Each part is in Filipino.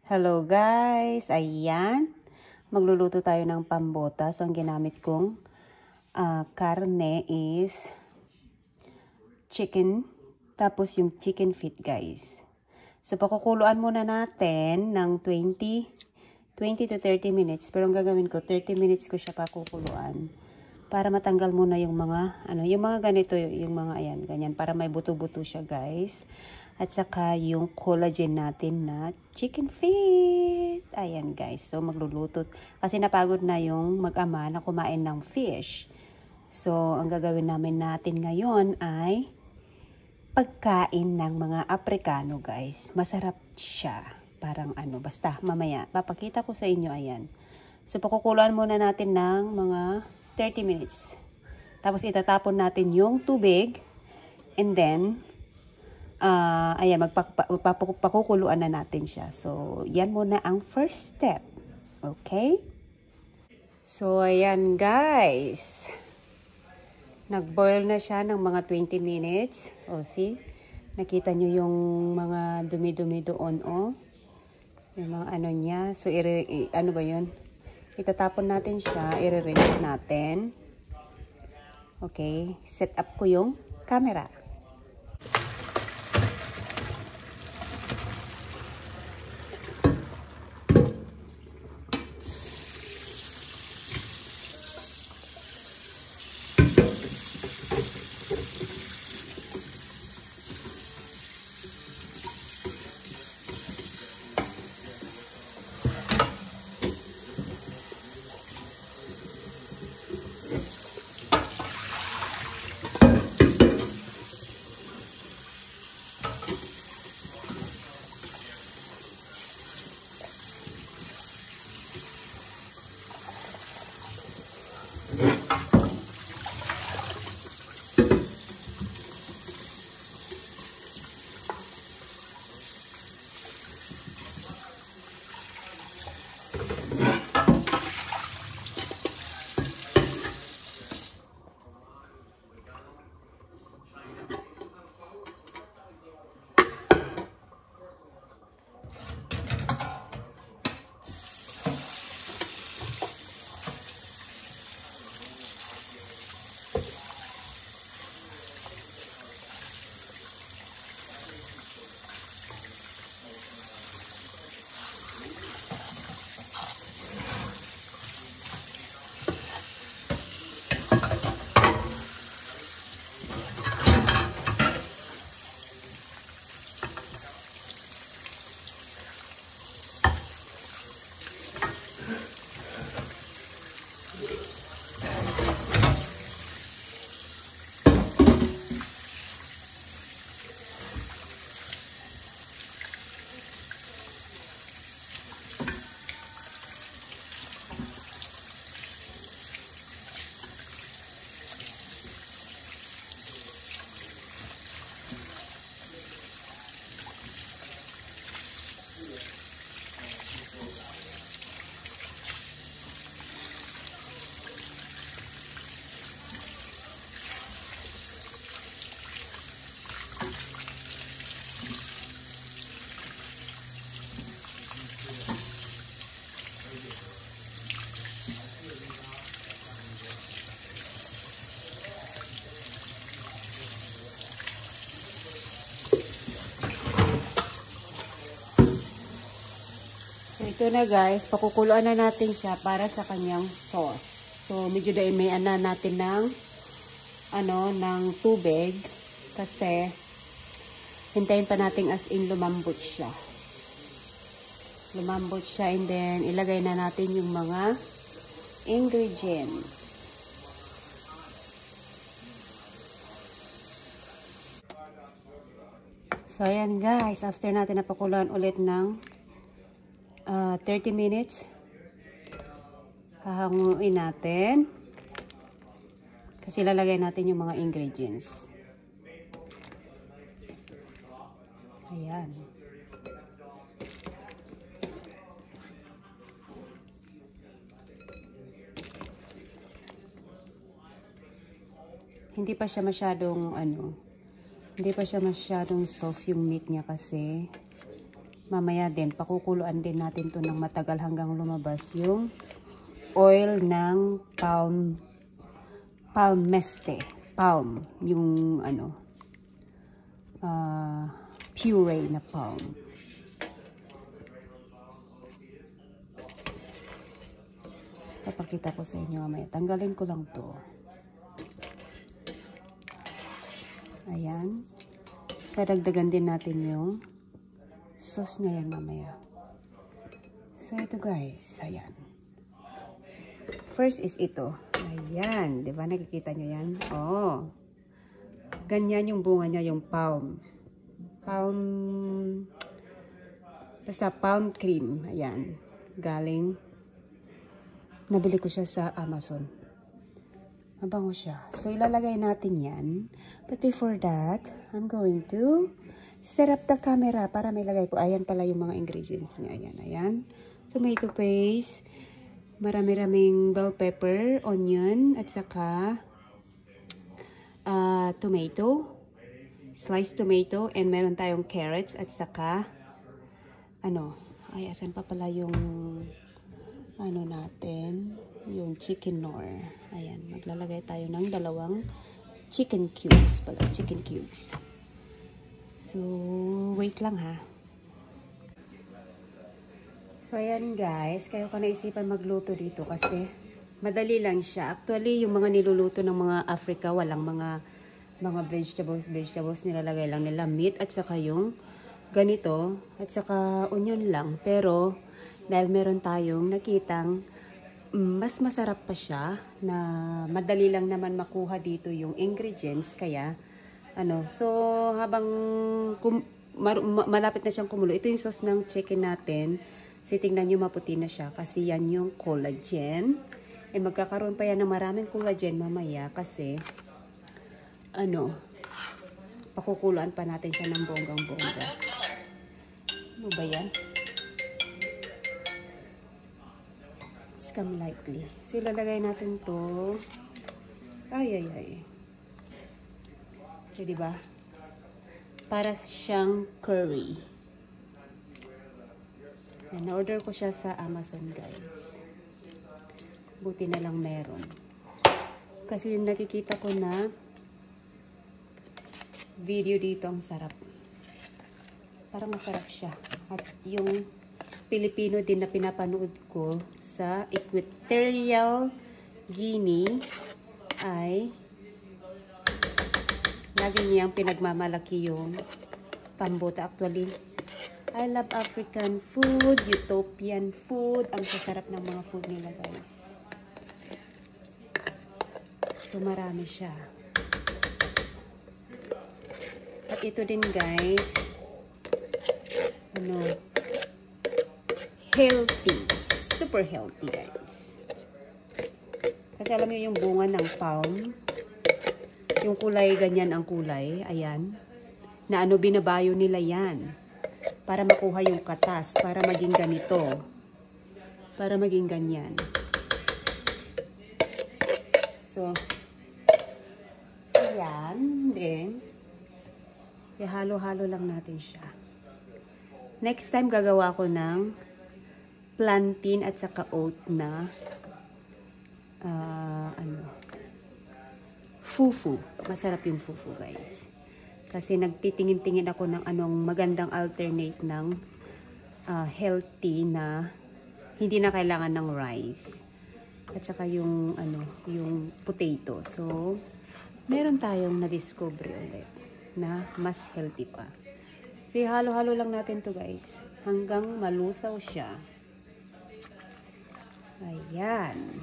Hello guys! Ayan. Magluluto tayo ng pambota. So, ang ginamit kong karne is chicken. Tapos yung chicken feet guys. So, pakukuluan muna natin ng 20 to 30 minutes. Pero ang gagawin ko, 30 minutes ko siya pakukuluan. Para matanggal muna yung mga, yung mga ganito, yung mga ayan, ganyan. Para may buto-buto siya guys. At saka yung collagen natin na chicken feet. Ayan guys. So magluluto. Kasi napagod na yung mag-ama na kumain ng fish. So ang gagawin natin ngayon ay pagkain ng mga Aprikano guys. Masarap siya. Parang basta mamaya. Papakita ko sa inyo ayan. So pakukuluan muna natin ng mga 30 minutes. Tapos itatapon natin yung tubig. And then ayan, magpapakukuluan na natin siya. So, yan muna ang first step. Okay? So, ayan guys. Nag-boil na siya ng mga 20 minutes. O, see? Nakita nyo yung mga dumi-dumi doon, o. Yung mga niya. So, ano ba yun? Itatapon natin siya. I-rinse natin. Okay? Set up ko yung camera. Ito na guys, pakukuluan na natin siya para sa kanyang sauce. So, medyo dahil may natin ng ng tubig kasi hintayin pa natin as in lumambot siya. Lumambot siya and then ilagay na natin yung mga ingredients. So, ayan guys, after natin napakuluan ulit ng 30 minutes, hahanguin natin kasi lalagay natin yung mga ingredients. Ayan. Hindi pa siya masyadong hindi pa siya masyadong soft yung meat niya kasi mamaya din, pakukuluan din natin to ng matagal hanggang lumabas yung oil ng palm meste. Palm, yung ano, puree na palm. Papakita ko sa inyo mamaya. Tanggalin ko lang to. Ayan. Kadagdagan din natin yung sauce na yan mamaya. So, ito guys. Ayan. First is ito. Ayan. Diba? Nakikita nyo yan? Oh. Ganyan yung bunga niya, yung palm. Basta palm cream. Ayan. Galing. Nabili ko siya sa Amazon. Mabango siya. So, ilalagay natin yan. But before that, I'm going to set up the camera para may lagay ko. Ayan pala yung mga ingredients niya. Ayan, ayan. Tomato paste, marami-raming bell pepper, onion, at saka tomato, sliced tomato, and meron tayong carrots, at saka asan pa pala yung natin, yung chicken nor. Ayan, maglalagay tayo ng 2 chicken cubes pala, chicken cubes. So, wait lang ha. So, ayan guys, kayo ka naisipan magluto dito kasi madali lang siya. Actually, yung mga niluluto ng mga Africa, walang mga vegetables, nilalagay lang nila meat at saka yung ganito, at saka onion lang. Pero, dahil meron tayong nakitang mas masarap pa siya na madali lang naman makuha dito yung ingredients, kaya so habang malapit na siyang kumulo, ito yung sauce ng chicken natin. So tingnan nyo, maputi na siya kasi yan yung collagen. Magkakaroon pa yan ng maraming collagen mamaya kasi pakukuluan pa natin siya ng bonggang-bongga. Ano ba yan? Scam lightly. So, ilalagay natin to. Ay. So, diba? Para siyang curry. And na-order ko siya sa Amazon, guys. Buti na lang meron. Kasi yung nakikita ko na video dito, ang sarap. Parang masarap siya. At yung Pilipino din na pinapanood ko sa Equatorial Guinea ay lagi niyang pinagmamalaki yung pambota. Actually, I love African food, Utopian food. Ang sasarap ng mga food nila, guys. So, marami siya. At ito din, guys, healthy. Super healthy, guys. Kasi alam niyo yung bunga ng palm, yung kulay, ganyan ang kulay. Ayan. Na binabayo nila yan. Para makuha yung katas. Para maging ganito. Para maging ganyan. So, ayan. Then, ihalo-halo lang natin siya. Next time, gagawa ko ng plantain at saka oat na fufu. Masarap yung fufu, guys. Kasi nagtitingin-tingin ako ng anong magandang alternate ng healthy na hindi na kailangan ng rice. At saka yung yung potato. So, meron tayong na-discover ulit na mas healthy pa. So, halo-halo lang natin to, guys, hanggang malusaw siya. Ayan.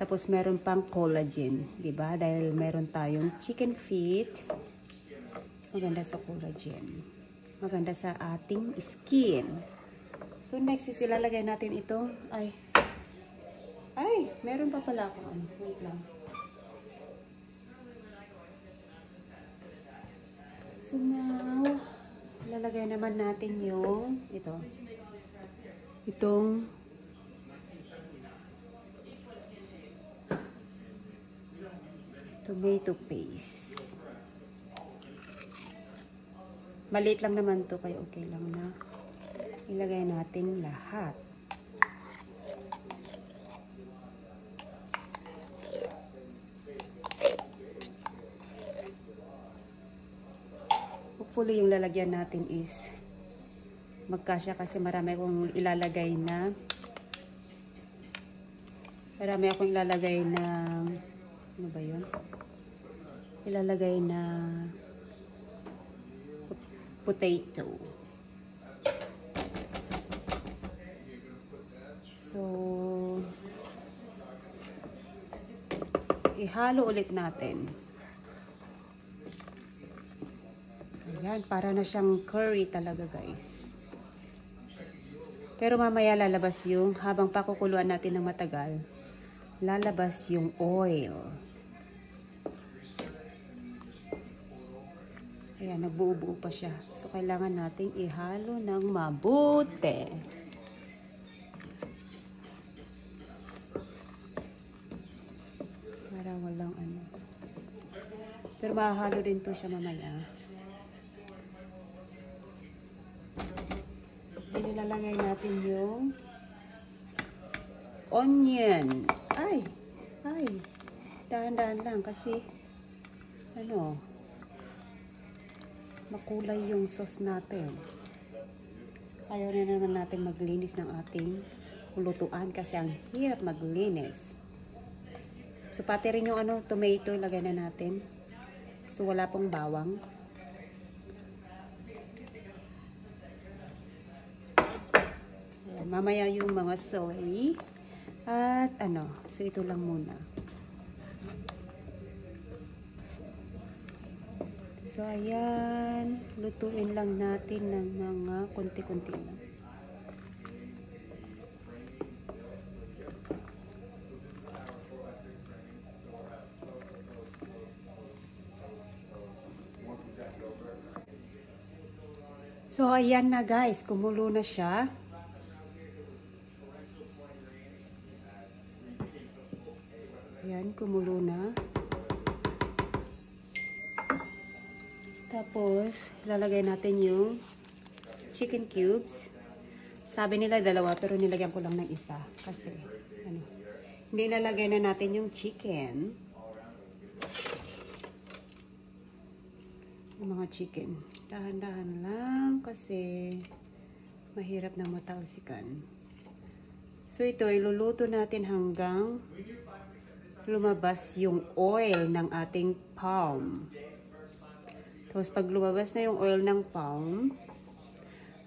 Tapos meron pang collagen, 'di ba? Dahil meron tayong chicken feet. Maganda sa collagen. Maganda sa ating skin. So next is ilalagay natin ito. Ay, meron pa pala ako. Wait lang. So now, ilalagay naman natin yung itong tomato paste. Maliit lang naman to, kaya okay lang na ilagay natin lahat. Hopefully yung lalagyan natin is magkasya kasi marami akong ilalagay na ano ba yun? Ilalagay na potato. So, ihalo ulit natin. Ayan, para na siyang curry talaga, guys. Pero mamaya lalabas yung, habang pakukuluan natin ng matagal, lalabas yung oil. Ayan, nagbuo-buo pa siya. So, kailangan nating ihalo ng mabuti. Para walang ano. Pero mahalo din to siya mamaya. Nilalagay natin yung onion. Ay! Dahan-dahan lang kasi ano, makulay yung sauce natin. Ayaw na naman natin maglinis ng ating lutuan kasi ang hirap maglinis. So, pati rin yung ano, tomato, lagay na natin. So, wala pong bawang. Ayan, mamaya yung mga soy. At ano, so ito lang muna. So, ayan. Lutuin lang natin ng mga konti-konti lang. So, ayan na guys. Kumulo na siya. Ayan, kumulo na. Tapos, lalagay natin yung chicken cubes. Sabi nila dalawa, pero nilagyan ko lang ng isa. Kasi, ano, hindi lalagay na natin yung chicken. Yung mga chicken. Dahan-dahan lang kasi mahirap na matalsikan. So, ito, iluluto natin hanggang lumabas yung oil ng ating palm. Tapos, pag lumabas na yung oil ng palm,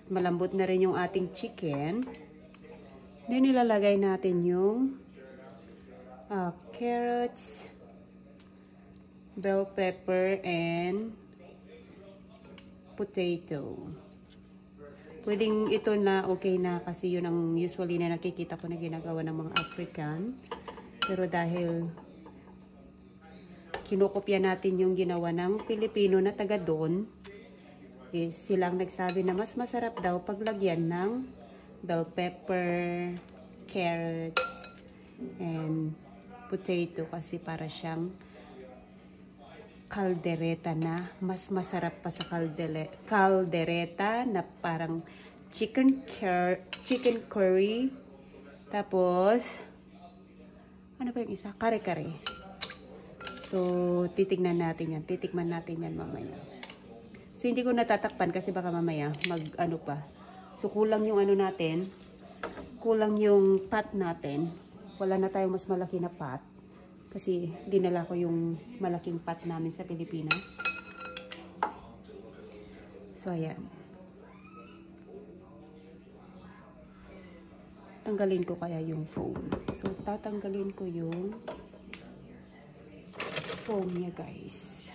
malambot na rin yung ating chicken, then nilalagay natin yung carrots, bell pepper, and potato. Pwedeng ito na okay na kasi yun ang usually na nakikita ko na ginagawa ng mga African. Pero dahil kinukopya natin yung ginawa ng Pilipino na taga doon, is silang nagsabi na mas masarap daw paglagyan ng bell pepper, carrots, and potato kasi para siyang kaldereta na mas masarap pa sa kaldereta na parang chicken curry. Tapos ano pa yung isa? Kare-kare. So, titikman natin yan mamaya. So, hindi ko natatakpan kasi baka mamaya mag-ano pa. So, kulang yung ano natin. Kulang yung pot natin. Wala na tayong mas malaki na pot. Kasi, dinala ko yung malaking pot namin sa Pilipinas. So, ayan. Tanggalin ko kaya yung foam. So, tatanggalin ko yung foam niya, guys.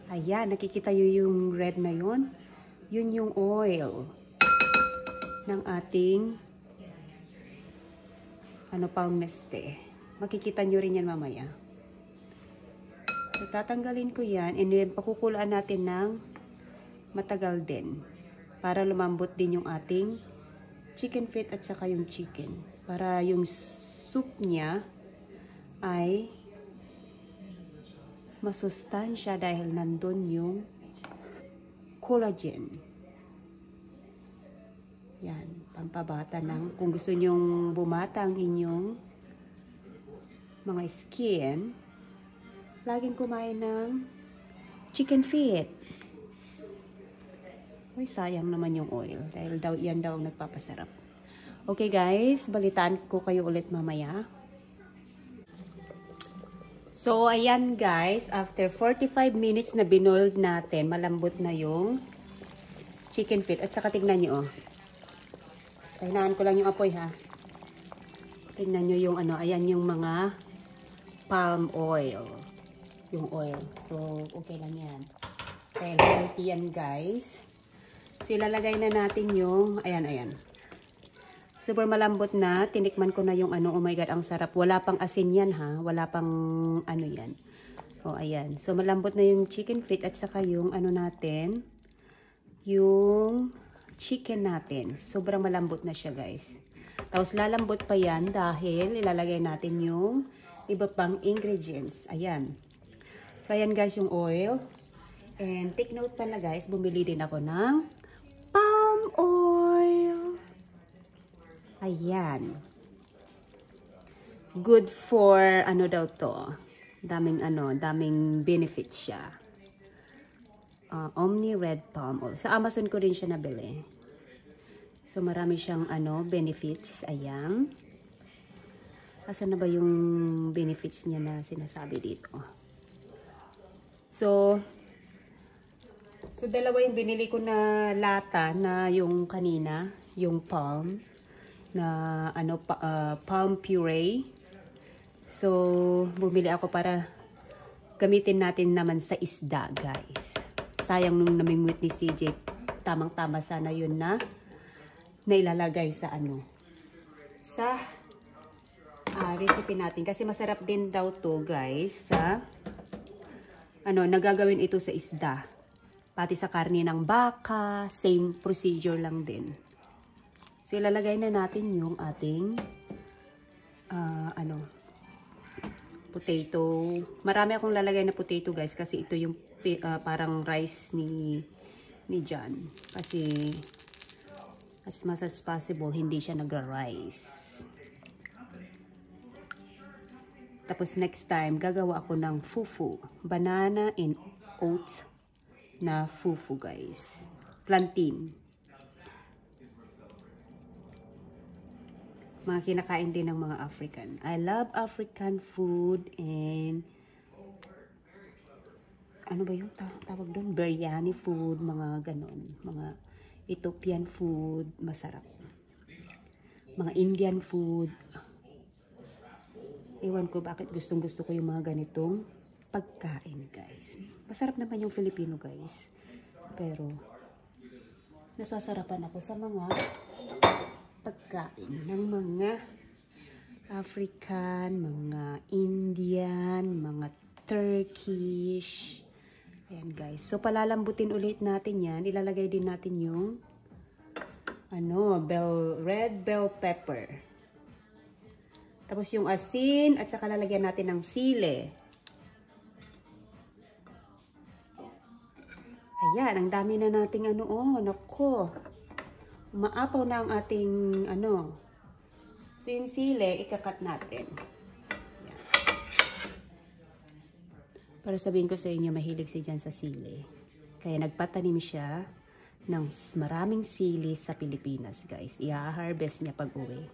Ayan, nakikita nyo yung red na yun? Yun yung oil ng ating palm neste. Makikita nyo rin yan mamaya. So, tatanggalin ko yan and then pakukulaan natin ng matagal din para lumambot din yung ating chicken feet at saka yung chicken. Para yung soup niya ay masustansya dahil nandun yung collagen. Yan, pampabata ng, kung gusto nyong bumata ang inyong mga skin, laging kumain ng chicken feet. Uy, sayang naman yung oil dahil yan daw ang nagpapasarap. Okay guys, balitaan ko kayo ulit mamaya. So, ayan guys, after 45 minutes na binoiled natin, malambot na yung chicken feet. At saka tignan nyo, oh. Pahinaan ko lang yung apoy, ha. Tignan nyo yung ano, ayan yung mga palm oil. Yung oil. So, okay lang yan. Dahil healthy yan guys. So, ilalagay na natin yung, ayan. Super malambot na. Tinikman ko na yung ano, oh my god, ang sarap. Wala pang asin yan, ha. Wala pang ano yan. O, ayan. So, malambot na yung chicken feet at saka yung ano natin, yung chicken natin. Sobrang malambot na siya, guys. Tapos, lalambot pa yan dahil ilalagay natin yung iba pang ingredients. Ayan. So, ayan guys yung oil. And, take note pala guys, bumili din ako ng palm oil. Ayan. Good for, ano daw to, daming benefits siya. Omni Red Palm Oil. Sa Amazon ko rin siya nabili. So, marami siyang, benefits. Ayan. Asan na ba yung benefits niya na sinasabi dito? So, dalawa yung binili ko na lata na yung kanina, yung palm, na, palm puree. So, bumili ako para gamitin natin naman sa isda, guys. Sayang nung namingwit ni CJ, tamang-tama sana yun na ilalagay sa sa recipe natin. Kasi masarap din daw to guys sa nagagawin ito sa isda. Pati sa karne ng baka, same procedure lang din. So ilalagay na natin yung ating potato. Marami akong lalagay na potato guys kasi ito yung parang rice ni John. Kasi as much as possible hindi siya nagra-rice. Tapos next time gagawa ako ng fufu, banana and oats na fufu guys. Plantain. Mga kinakain din ng mga African. I love African food and ano ba yung tawag doon? Biryani food, mga ganon. Mga Ethiopian food, masarap. Mga Indian food. Ewan ko bakit gustong-gusto ko yung mga ganitong pagkain, guys. Masarap naman yung Filipino, guys. Pero, nasasarapan ako sa mga pagkain ng mga African, mga Indian, mga Turkish. Ayan guys. So palalambutin ulit natin yan. Ilalagay din natin yung red bell pepper. Tapos yung asin at saka lalagyan natin ng sili. Ayan, ang dami na nating nako. Maapaw na ang ating So yung sili, ikakat natin. Para sabihin ko sa inyo, mahilig si Jan sa sili. Kaya nagpatanim siya ng maraming sili sa Pilipinas, guys. I-harvest niya pag-uwi.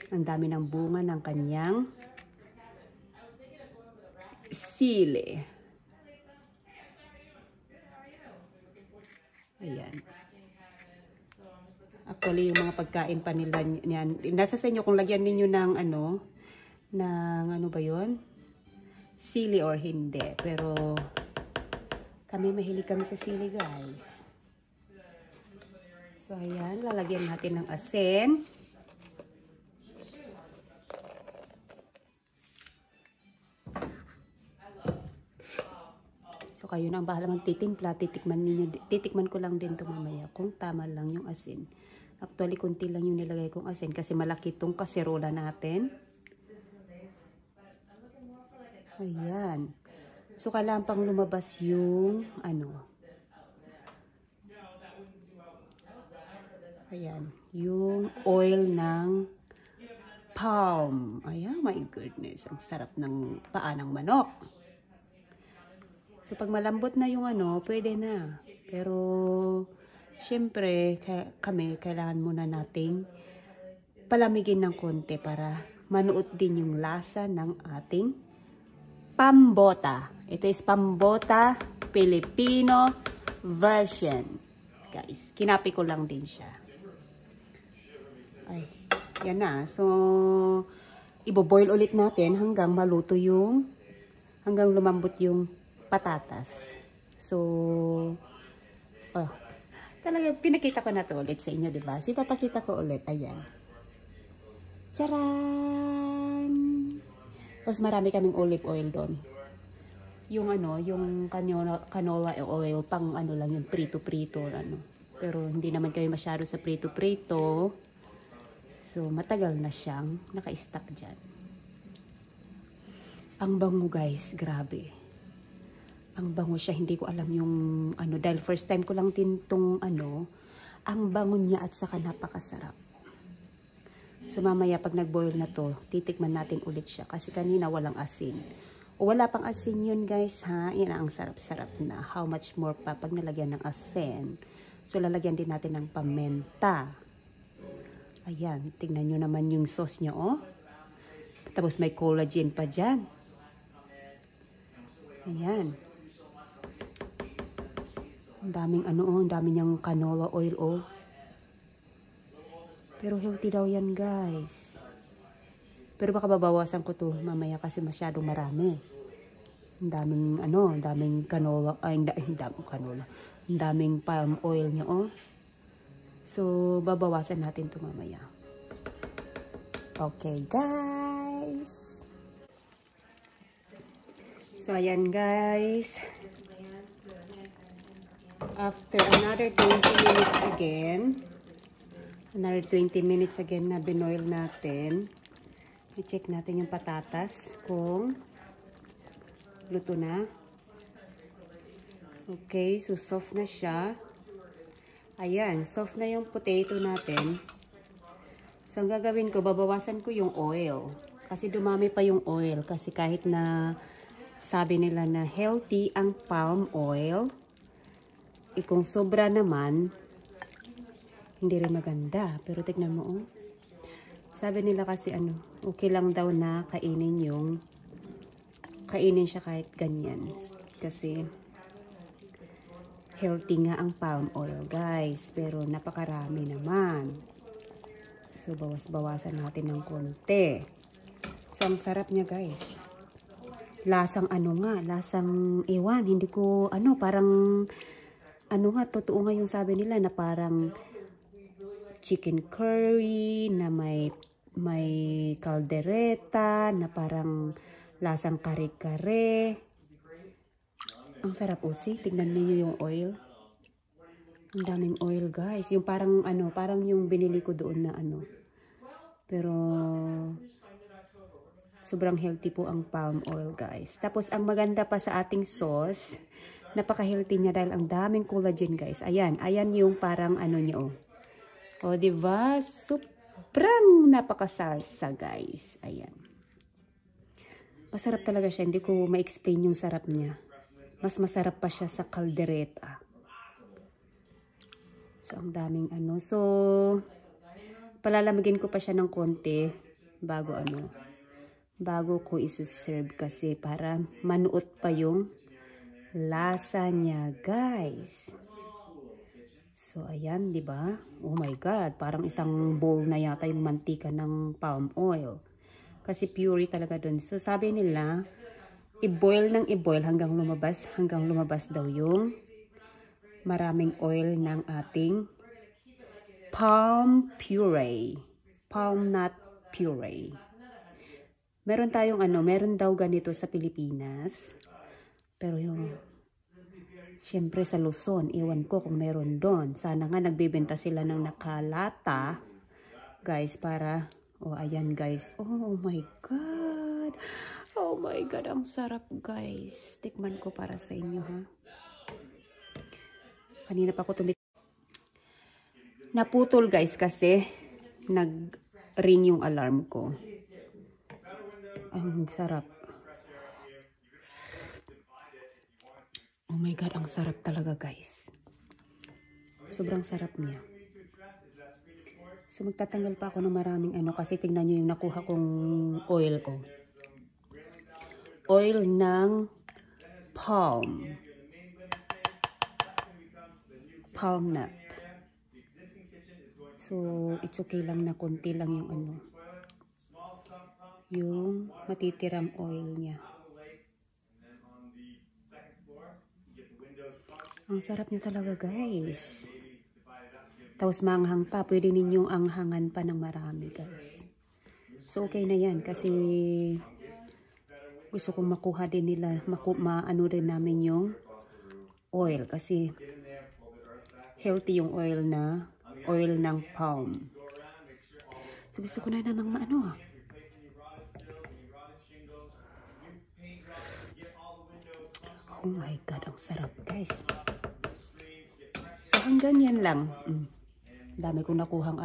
Ang dami ng bunga ng kanyang sili. Ayan. Actually, yung mga pagkain pa nila niyan. Nasa sa inyo kung lagyan ninyo ng ba yun? Sili or hindi. Pero mahilig kami sa sili guys. So ayan, lalagyan natin ng asin. So kayo na ang bahala magtitimpla, titikman ko lang din ito mamaya kung tama lang yung asin. Actually, kunti lang yung nilagay kong asin kasi malaki itong kaserola natin. Ayan. So, kailangan pang lumabas yung, ayan, yung oil ng palm. Ayan, my goodness. Ang sarap ng paa ng manok. So, pag malambot na yung pwede na. Pero, syempre, kami, kailangan muna nating palamigin ng konti para manuot din yung lasa ng ating pambota. Ito is pambota Filipino version. Guys, kinapi ko lang din siya. Ay, yan na. So, iboboil ulit natin hanggang maluto hanggang lumambot yung patatas. So, talaga pinakita ko na to ulit sa inyo, diba? So, ipapakita ko ulit. Ayan. Charan! Tapos marami kaming olive oil doon. Yung yung canola oil, pang lang yung prito-prito, Pero hindi naman kami masyado sa prito-prito. So, matagal na siyang naka-stack dyan. Ang bango, guys, grabe. Ang bango siya, hindi ko alam yung dahil first time ko lang din tong ang bango niya at saka napakasarap. So, mamaya pag nag-boil na to, titikman natin ulit siya kasi kanina walang asin. O wala pang asin yun, guys, ha? Yan ang sarap-sarap na. How much more pa pag nalagyan ng asin. So, lalagyan din natin ng paminta. Ayan, tingnan nyo naman yung sauce niya, oh. Tapos may collagen pa dyan. Ayan. Ang daming ang dami niyang canola oil, oh. Pero healthy daw yan, guys. Pero baka babawasan ko to mamaya kasi masyadong marami. Ang daming canola, ang daming canola. Ang daming palm oil niya, oh. So, babawasan natin to mamaya. Okay, guys. So, ayan, guys. After another 20 minutes again na binoil natin, i-check natin yung patatas kung luto na. Okay, so soft na siya. Ayan, soft na yung potato natin. So, ang gagawin ko, babawasan ko yung oil. Kasi dumami pa yung oil. Kasi kahit na sabi nila na healthy ang palm oil, kung sobra naman, hindi rin maganda. Pero tignan mo, oh. Sabi nila kasi okay lang daw na kainin siya kahit ganyan. Kasi healthy nga ang palm oil, guys. Pero napakarami naman. So, bawas-bawasan natin ng konti. So, ang sarap niya, guys. Lasang lasang ewan. Hindi ko, parang, totoo nga yung sabi nila na parang chicken curry, na may caldereta, na parang lasang kare-kare. Ang sarap, Utsi. Tignan niyo yung oil. Ang daming oil, guys. Yung parang, parang yung binili ko doon na Pero, sobrang healthy po ang palm oil, guys. Tapos, ang maganda pa sa ating sauce, napaka-healthy niya dahil ang daming collagen, guys. Ayan. Ayan yung parang niya, oh. O, diba? Sobrang napakasarsa, guys. Ayan. Masarap talaga siya. Hindi ko ma-explain yung sarap niya. Mas masarap pa siya sa caldereta. So, ang daming So, palalamigin ko pa siya ng konti bago bago ko isi-serve kasi para manuot pa yung lasa niya, guys. So, ayan, di ba? Oh my God, parang isang bowl na yata yung mantika ng palm oil. Kasi puree talaga dun. So, sabi nila, i-boil ng i-boil hanggang lumabas daw yung maraming oil ng ating palm puree. Palm nut puree. Meron tayong meron daw ganito sa Pilipinas. Pero syempre sa Luzon, iwan ko kung meron doon. Sana nga nagbebenta sila ng nakalata. Guys, para, ayan guys. Oh my God. God. Oh my God, ang sarap guys. Tikman ko para sa inyo ha. Kanina pa ako naputol guys kasi nag-ring yung alarm ko. Ang sarap. Oh my God, ang sarap talaga guys. Sobrang sarap niya. So magtatanggal pa ako ng maraming kasi tingnan nyo yung nakuha kong oil ko. Oil ng palm. Palm nut. So it's okay lang na konti lang yung yung matitirang oil niya. Ang sarap niya talaga guys. Tapos manghang pa. Pwede ninyong anghangan pa ng marami guys. So okay na yan kasi gusto kong makuha din nila. Maano rin namin yung oil kasi healthy yung oil ng palm. So gusto ko na namang Oh my God, ang sarap guys. So hanggang yan lang. Dami kong nakuhang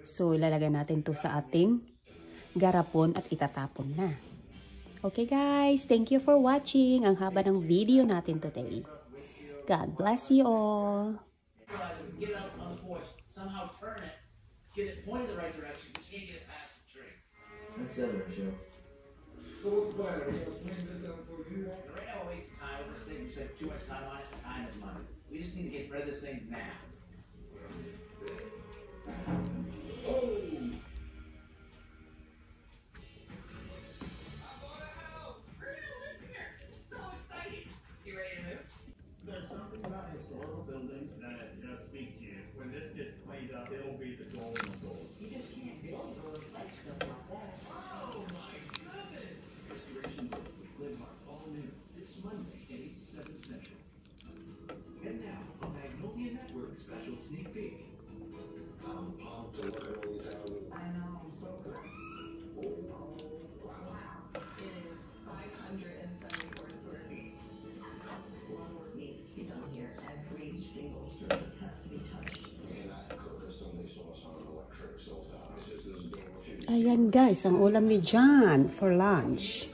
So ilalagay natin to sa ating garapon at itatapon na. Okay guys, thank you for watching. Ang haba ng video natin today. God bless you all. Get it out on the porch, somehow turn it, get it pointed the right direction. You can't get it past the tree. That's the other issue. So what's the plan? Are we going to swing this up for you? Right now we're wasting time with this thing. We spend too much time on it. Time is money. We just need to get rid of this thing now. It'll be the golden gold. You just can't build or replace stuff like that. Oh my goodness! Restoration Gold with Glenmark all new this Monday at 8/7 Central. And now a Magnolia Network special sneak peek. I'm pumped to look at all these houses. I know, I'm so excited. Wow. It is 574 square feet. A lot of work needs to be done here. Every single surface has to be touched. Ayan guys, ang ulam ni John for lunch.